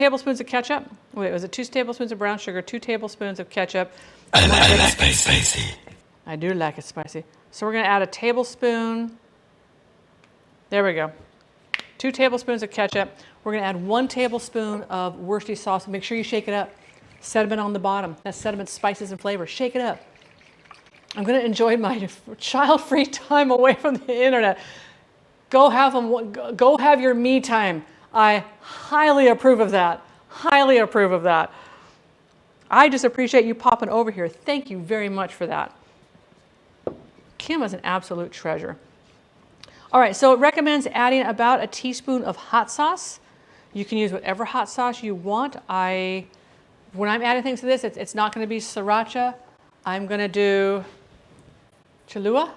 tablespoons of ketchup. Wait, was it 2 tablespoons of brown sugar, 2 tablespoons of ketchup? I like it spicy. I do like it spicy. So we're going to add a tablespoon. There we go. 2 tablespoons of ketchup. We're going to add 1 tablespoon of Worcestershire sauce. Make sure you shake it up. Sediment on the bottom. That's sediment, spices, and flavor. Shake it up. I'm going to enjoy my child-free time away from the internet. Go have your me time. I highly approve of that. Highly approve of that. I just appreciate you popping over here. Thank you very much for that. Kim is an absolute treasure. All right, so it recommends adding about a teaspoon of hot sauce. You can use whatever hot sauce you want. When I'm adding things to this, it's not going to be sriracha. I'm going to do Cholula.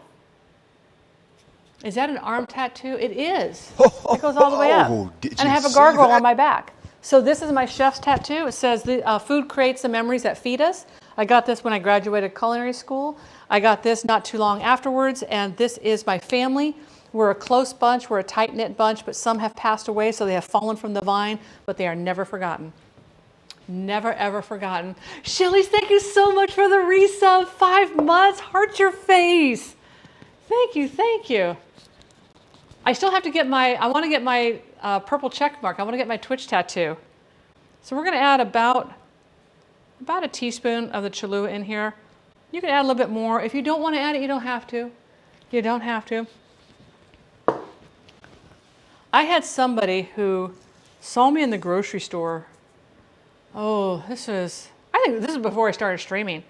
Is that an arm tattoo? It is. It goes all the way up. And I have a gargoyle on my back. So this is my chef's tattoo. It says, food creates the memories that feed us. I got this when I graduated culinary school. I got this not too long afterwards, and this is my family. We're a close bunch, we're a tight-knit bunch, but some have passed away, so they have fallen from the vine, but they are never forgotten. Never, ever forgotten. Shelly, thank you so much for the resub. 5 months, heart your face. Thank you, thank you. I still have to get I want to get my purple check mark. I want to get my Twitch tattoo. So we're going to add about a teaspoon of the Cholula in here. You can add a little bit more. If you don't want to add it, you don't have to. You don't have to. I had somebody who saw me in the grocery store. Oh, I think this is before I started streaming.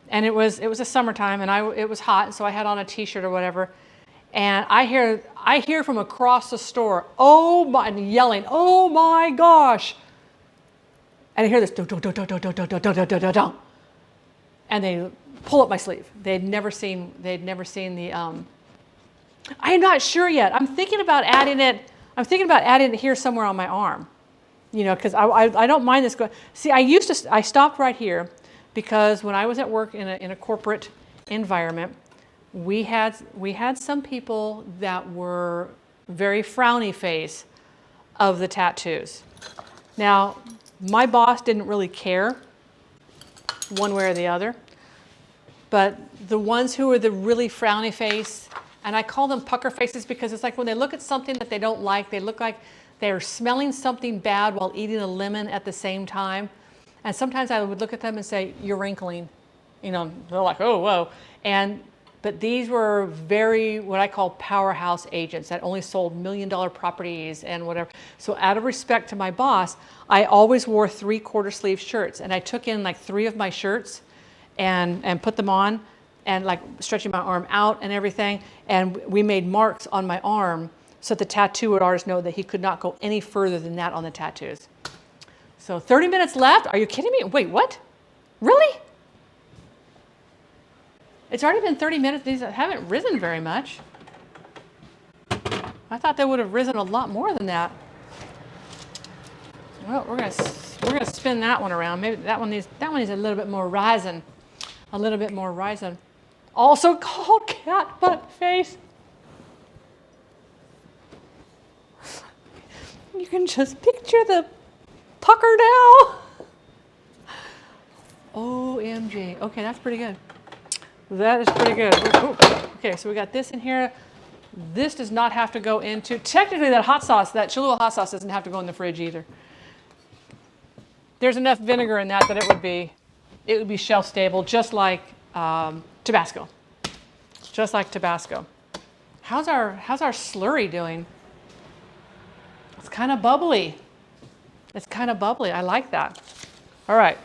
And it was a summertime, and it was hot, so I had on a t-shirt or whatever. And I hear from across the store, oh my, and yelling, oh my gosh. And I hear this, and they pull up my sleeve. They'd never seen the, I'm not sure yet. I'm thinking about adding it here somewhere on my arm. You know, because I don't mind this going. See, I stopped right here because when I was at work in a corporate environment, we had some people that were very frowny face of the tattoos. Now, my boss didn't really care one way or the other, but the ones who were the really frowny face, and I call them pucker faces because it's like when they look at something that they don't like, they look like they're smelling something bad while eating a lemon at the same time. And sometimes I would look at them and say, you're wrinkling. You know, they're like, oh, whoa. But these were very, what I call powerhouse agents that only sold $1 million properties and whatever. So out of respect to my boss, I always wore 3/4 sleeve shirts. And I took in like 3 of my shirts and put them on and like stretching my arm out and everything. And we made marks on my arm so that the tattoo artist know that he could not go any further than that on the tattoos. So 30 minutes left? Are you kidding me? Wait, what? Really? It's already been 30 minutes. These haven't risen very much. I thought they would have risen a lot more than that. Well, we're gonna spin that one around. Maybe that one needs a little bit more rising. A little bit more rising. Also called cat butt face. You can just picture the pucker now. OMG. Okay, that's pretty good. That is pretty good. Ooh. Okay, so we got this in here. This does not have to go into, technically that hot sauce, that Cholula hot sauce doesn't have to go in the fridge either. There's enough vinegar in that it would be shelf stable, just like Tabasco. Just like Tabasco. How's our slurry doing? It's kind of bubbly. It's kind of bubbly. I like that. All right.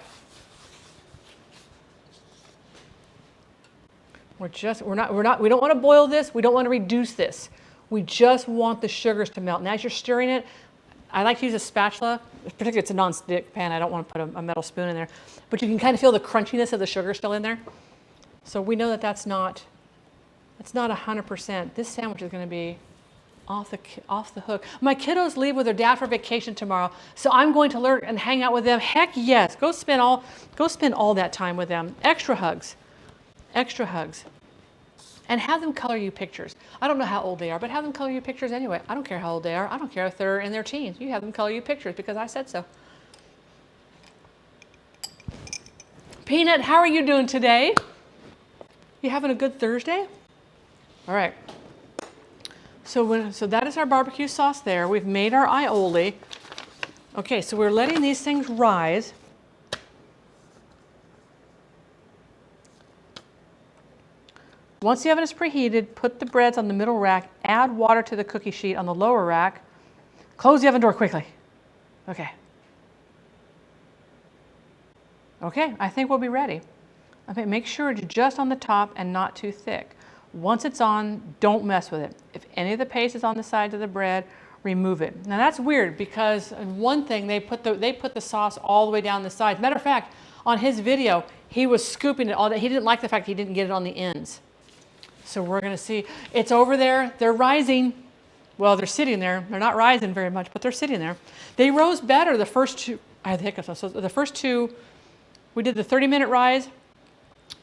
We don't want to boil this. We don't want to reduce this. We just want the sugars to melt. And as you're stirring it, I like to use a spatula, particularly if it's a non-stick pan. I don't want to put a metal spoon in there. But you can kind of feel the crunchiness of the sugar still in there. So we know that that's not 100%. This sandwich is going to be off the hook. My kiddos leave with their dad for vacation tomorrow, so I'm going to learn and hang out with them. Heck yes, go spend all that time with them. Extra hugs. Extra hugs. And have them color you pictures. I don't know how old they are, but have them color you pictures anyway. I don't care how old they are. I don't care if they're in their teens. You have them color you pictures because I said so. Peanut, how are you doing today? You having a good Thursday? All right. So that is our barbecue sauce there. We've made our aioli. Okay, so we're letting these things rise. Once the oven is preheated, put the breads on the middle rack, add water to the cookie sheet on the lower rack. Close the oven door quickly. Okay. Okay, I think we'll be ready. Okay, make sure it's just on the top and not too thick. Once it's on, don't mess with it. If any of the paste is on the sides of the bread, remove it. Now that's weird because one thing, they put the sauce all the way down the sides. Matter of fact, on his video, he was scooping it all day. He didn't like the fact he didn't get it on the ends. So we're gonna see, it's over there, they're rising. Well, they're sitting there. They're not rising very much, but they're sitting there. They rose better the first two, I had the hiccups. So the first two, we did the 30-minute rise.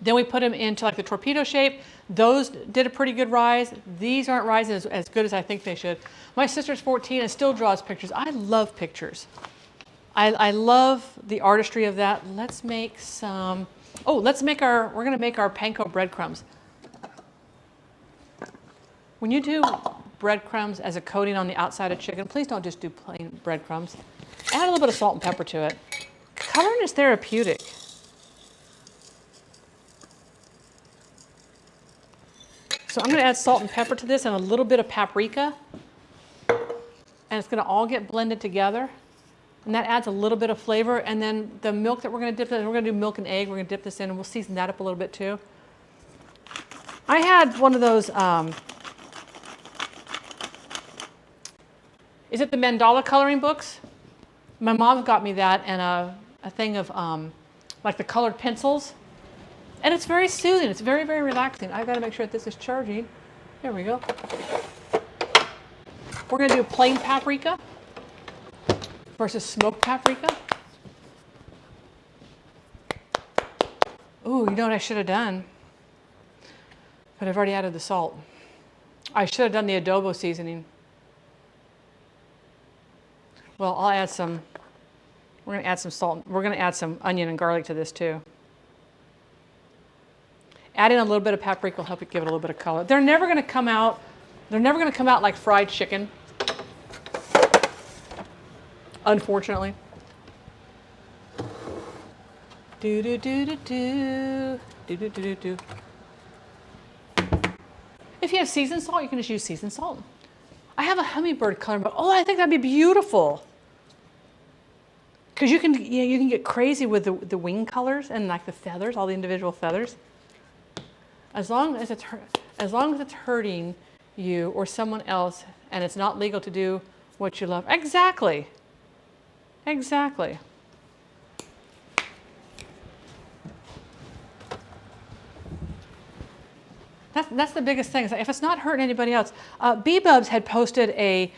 Then we put them into like the torpedo shape. Those did a pretty good rise. These aren't rising as good as I think they should. My sister's 14 and still draws pictures. I love pictures. I love the artistry of that. Let's make some, we're gonna make our panko breadcrumbs. When you do breadcrumbs as a coating on the outside of chicken, please don't just do plain breadcrumbs. Add a little bit of salt and pepper to it. Coloring is therapeutic. So I'm going to add salt and pepper to this and a little bit of paprika. And it's going to all get blended together. And that adds a little bit of flavor. And then the milk that we're going to dip this in, we're going to do milk and egg. We're going to dip this in and we'll season that up a little bit too. I had one of those, is it the mandala coloring books? My mom got me that and a thing of like the colored pencils. And it's very soothing. It's very, very relaxing. I've got to make sure that this is charging. There we go. We're going to do plain paprika versus smoked paprika. Ooh, you know what I should have done? But I've already added the salt. I should have done the adobo seasoning. Well, I'll add some, we're going to add some salt. We're going to add some onion and garlic to this too. Adding a little bit of paprika will help it give it a little bit of color. They're never going to come out like fried chicken, unfortunately. Do do do do do do do do do. If you have seasoned salt, you can just use seasoned salt. I have a hummingbird coloring book. Oh, I think that'd be beautiful. Because you can get crazy with the wing colors and like the feathers, all the individual feathers. As long as it's hurting you or someone else, and it's not legal to do what you love. Exactly. Exactly. That's the biggest thing. If it's not hurting anybody else. B-Bubs had posted a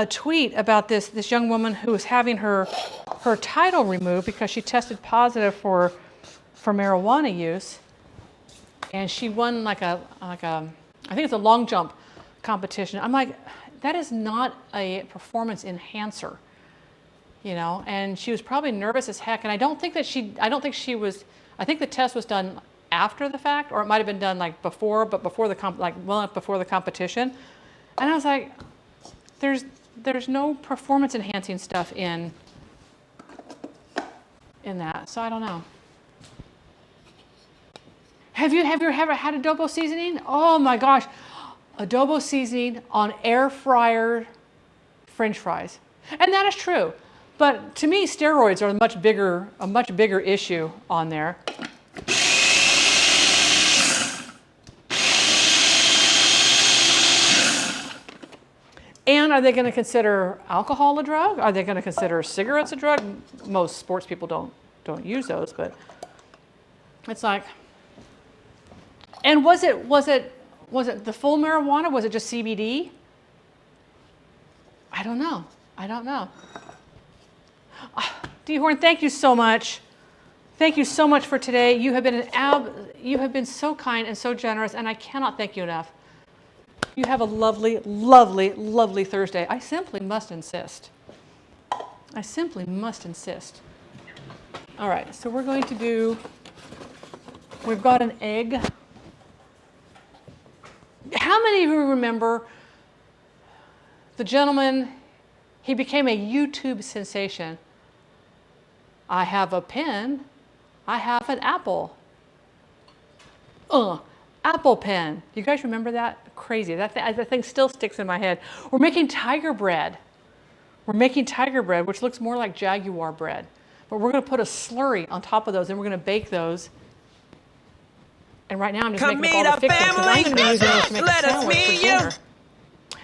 tweet about this young woman who was having her title removed because she tested positive for marijuana use. And she won like a I think it's a long jump competition. I'm like, that is not a performance enhancer, you know. And she was probably nervous as heck. And I think the test was done after the fact, or it might have been done like before, but before the competition. And I was like, there's no performance enhancing stuff in that. So I don't know. Have you ever had adobo seasoning? Oh my gosh, adobo seasoning on air fryer French fries. And that is true. But to me, steroids are a much bigger issue on there. And are they going to consider alcohol a drug? Are they going to consider cigarettes a drug? Most sports people don't use those, but it's like. And was it the full marijuana? Was it just CBD? I don't know. D-Horn, thank you so much. Thank you so much for today. You have been so kind and so generous, and I cannot thank you enough. You have a lovely, lovely, lovely Thursday. I simply must insist. All right, so we're going to do We've got an egg. How many of you remember the gentleman, he became a YouTube sensation. I have a pen, I have an apple. Apple pen. Do you guys remember that? Crazy. That thing still sticks in my head. We're making tiger bread. We're making tiger bread, which looks more like jaguar bread. But we're going to put a slurry on top of those, and we're going to bake those. And right now I'm just making up all the fixings because I'm going to be using those to make a sandwich for dinner.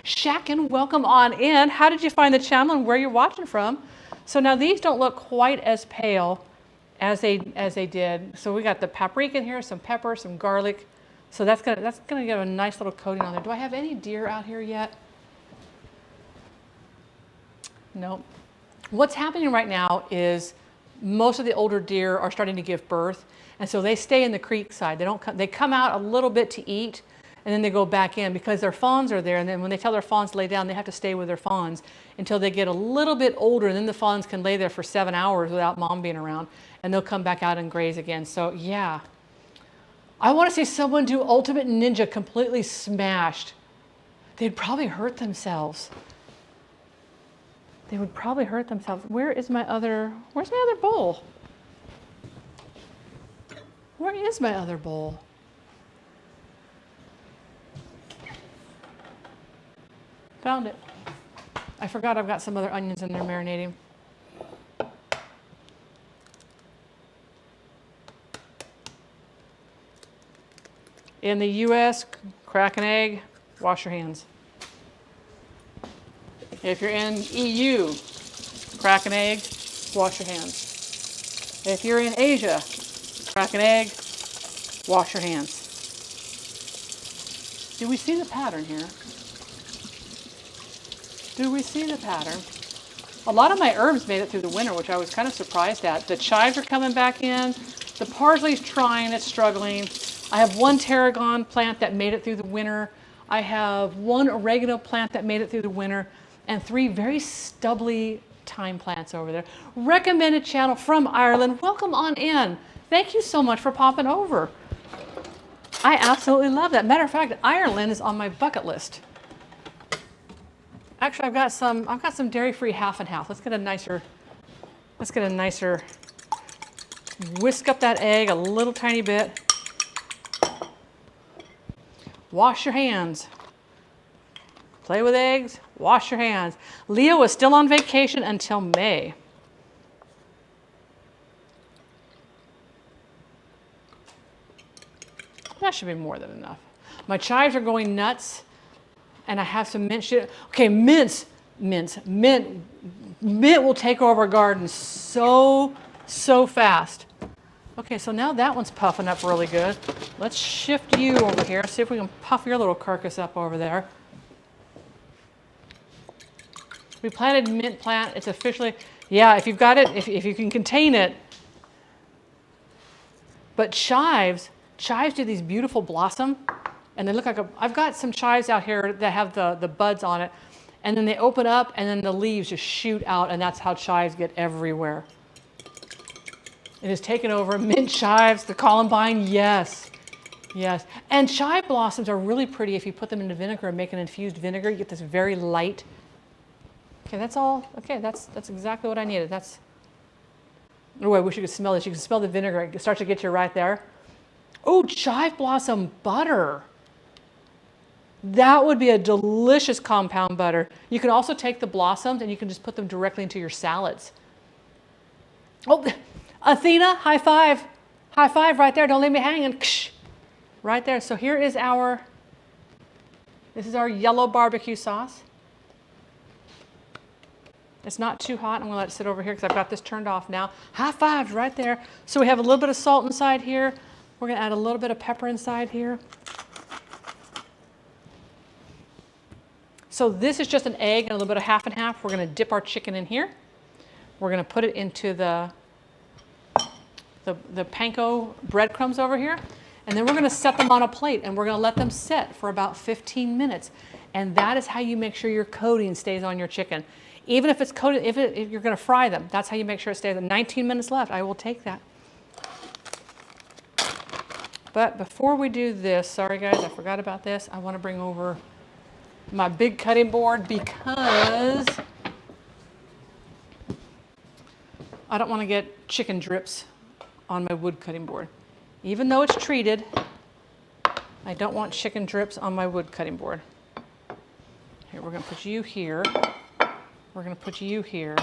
Shakin, welcome on in. How did you find the channel and where you're watching from? So now these don't look quite as pale as they did. So we got the paprika in here, some pepper, some garlic. So that's gonna give a nice little coating on there. Do I have any deer out here yet? Nope. What's happening right now is most of the older deer are starting to give birth, and so they stay in the creek side. They come out a little bit to eat, and then they go back in because their fawns are there. And then when they tell their fawns to lay down, they have to stay with their fawns until they get a little bit older, and then the fawns can lay there for 7 hours without mom being around, and they'll come back out and graze again. So yeah. I want to see someone do Ultimate Ninja completely smashed. They'd probably hurt themselves. They would probably hurt themselves. Where's my other bowl? Where is my other bowl? Found it. I forgot I've got some other onions in there marinating. In the US, crack an egg, wash your hands. If you're in EU, crack an egg, wash your hands. If you're in Asia, crack an egg, wash your hands. Do we see the pattern here? Do we see the pattern? A lot of my herbs made it through the winter, which I was kind of surprised at. The chives are coming back in. The parsley's trying, it's struggling. I have one tarragon plant that made it through the winter. I have one oregano plant that made it through the winter, and 3 very stubbly thyme plants over there. Recommended channel from Ireland. Welcome on in. Thank you so much for popping over. I absolutely love that. Matter of fact, Ireland is on my bucket list. Actually, I've got some dairy-free half and half. Let's get a nicer, whisk up that egg a little tiny bit. Wash your hands. Play with eggs, wash your hands. Leo is still on vacation until May. That should be more than enough. My chives are going nuts, and I have some mint shit. Okay, mint will take over a garden so fast. Okay, so now that one's puffing up really good. Let's shift you over here, see if we can puff your little carcass up over there. We planted mint plant, it's officially, yeah, if you've got it, if you can contain it. But chives do these beautiful blossom, and they look like I've got some chives out here that have the buds on it, and then they open up, and then the leaves just shoot out, and that's how chives get everywhere. It has taken over. Mint chives, the columbine, yes. Yes. And chive blossoms are really pretty if you put them into vinegar and make an infused vinegar. You get this very light. Okay, that's all. Okay, that's exactly what I needed. Oh, I wish you could smell this. You can smell the vinegar. It starts to get you right there. Oh, chive blossom butter. That would be a delicious compound butter. You can also take the blossoms and you can just put them directly into your salads. Oh, Athena, high five. High five right there. Don't leave me hanging. Right there. So here is this is our yellow barbecue sauce. It's not too hot. I'm going to let it sit over here because I've got this turned off now. High fives right there. So we have a little bit of salt inside here. We're going to add a little bit of pepper inside here. So this is just an egg and a little bit of half and half. We're going to dip our chicken in here. We're going to put it into the panko breadcrumbs over here. And then we're going to set them on a plate and we're going to let them set for about 15 minutes. And that is how you make sure your coating stays on your chicken. Even if it's coated, if you're going to fry them, that's how you make sure it stays. 19 minutes left. I will take that. But before we do this, sorry guys, I forgot about this. I want to bring over my big cutting board because I don't want to get chicken drips on my wood cutting board. Even though it's treated, I don't want chicken drips on my wood cutting board. Here, we're going to put you here. We're going to put you here.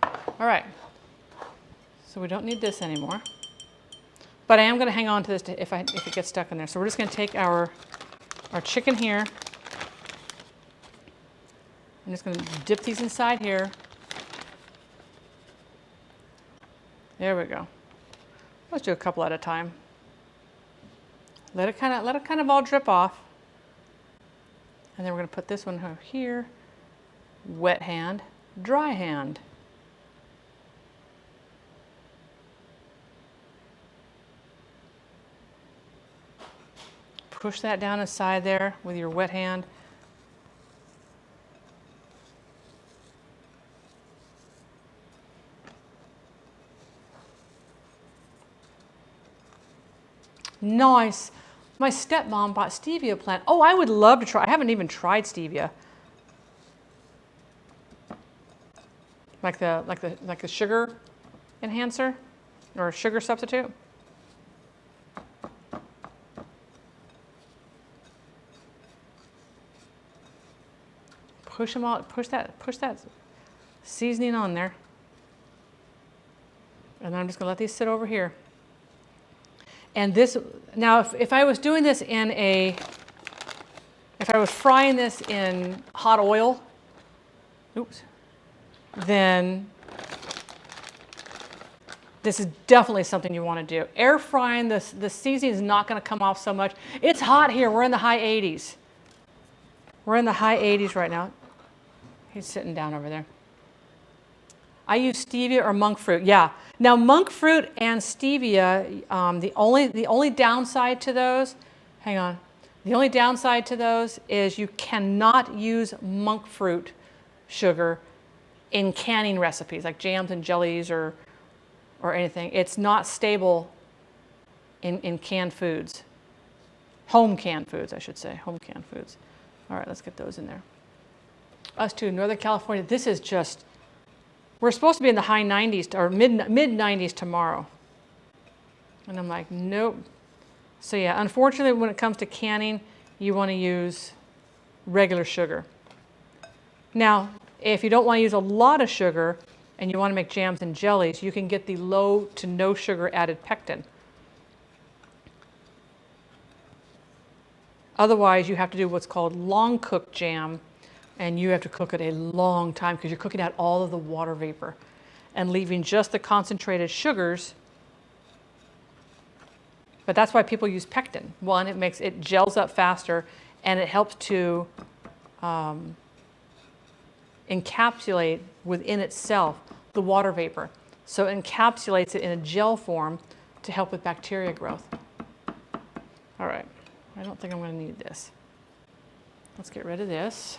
All right. So we don't need this anymore. But I am going to hang on to this if it gets stuck in there. So we're just going to take our chicken here. I'm just going to dip these inside here. There we go. Let's do a couple at a time. Let it kind of all drip off. And then we're going to put this one over here. Wet hand, dry hand. Push that down inside there with your wet hand. Nice. My stepmom bought stevia plant. Oh, I would love to try. I haven't even tried stevia. Like the sugar enhancer or sugar substitute. Push them all. Push that seasoning on there. And then I'm just gonna let these sit over here. And this, now if I was doing this if I was frying this in hot oil, oops, then this is definitely something you want to do. Air frying, the seasoning is not going to come off so much. It's hot here. We're in the high 80s. We're in the high 80s right now. He's sitting down over there. I use stevia or monk fruit. Yeah. Now monk fruit and stevia, the only downside to those, hang on. The only downside to those is you cannot use monk fruit sugar in canning recipes like jams and jellies or anything. It's not stable in canned foods. Home canned foods, I should say. Home canned foods. All right, let's get those in there. Us too, Northern California. This is just, we're supposed to be in the high 90s or mid 90s tomorrow. And I'm like, nope. So yeah, unfortunately, when it comes to canning, you want to use regular sugar. Now, if you don't want to use a lot of sugar and you want to make jams and jellies, you can get the low to no sugar added pectin. Otherwise, you have to do what's called long cooked jam, and you have to cook it a long time because you're cooking out all of the water vapor and leaving just the concentrated sugars. But that's why people use pectin. One, it gels up faster, and it helps to encapsulate within itself the water vapor. So it encapsulates it in a gel form to help with bacteria growth. All right, I don't think I'm going to need this. Let's get rid of this.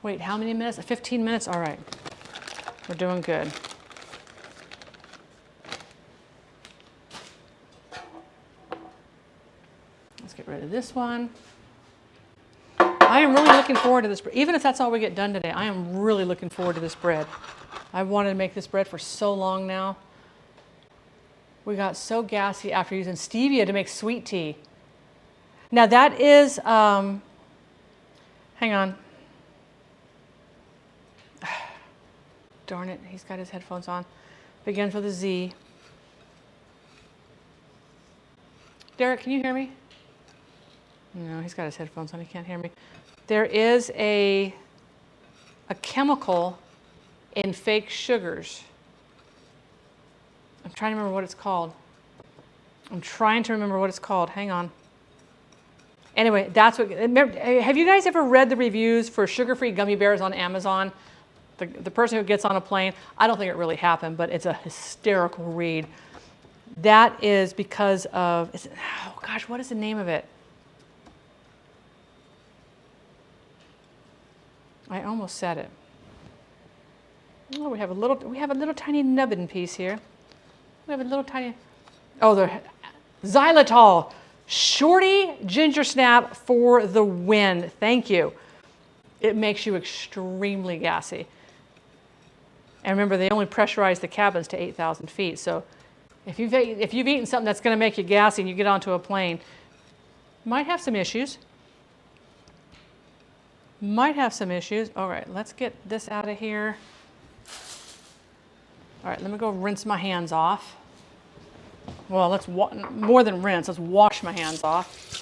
Wait, how many minutes? 15 minutes? All right, we're doing good. Let's get rid of this one. I am really looking forward to this bread. Even if that's all we get done today, I am really looking forward to this bread. I've wanted to make this bread for so long now. We got so gassy after using stevia to make sweet tea. Now that is, hang on. Darn it, he's got his headphones on. Begins with a Z. Derek, can you hear me? No, he's got his headphones on, he can't hear me. There is a chemical in fake sugars. I'm trying to remember what it's called. Hang on. Anyway, that's what, have you guys ever read the reviews for sugar-free gummy bears on Amazon? The person who gets on a plane, I don't think it really happened, but it's a hysterical read. That is because of, oh gosh, what is the name of it? I almost said it. Oh, we have a little tiny nubbin piece here. We have a little tiny, Oh, the xylitol. Shorty ginger snap for the win. Thank you. It makes you extremely gassy. And remember, they only pressurize the cabins to 8,000 feet. So if you've eaten something that's going to make you gassy and you get onto a plane, you might have some issues. Might have some issues. All right, let's get this out of here. All right, let me go rinse my hands off. Well, let's more than rinse, let's wash my hands off.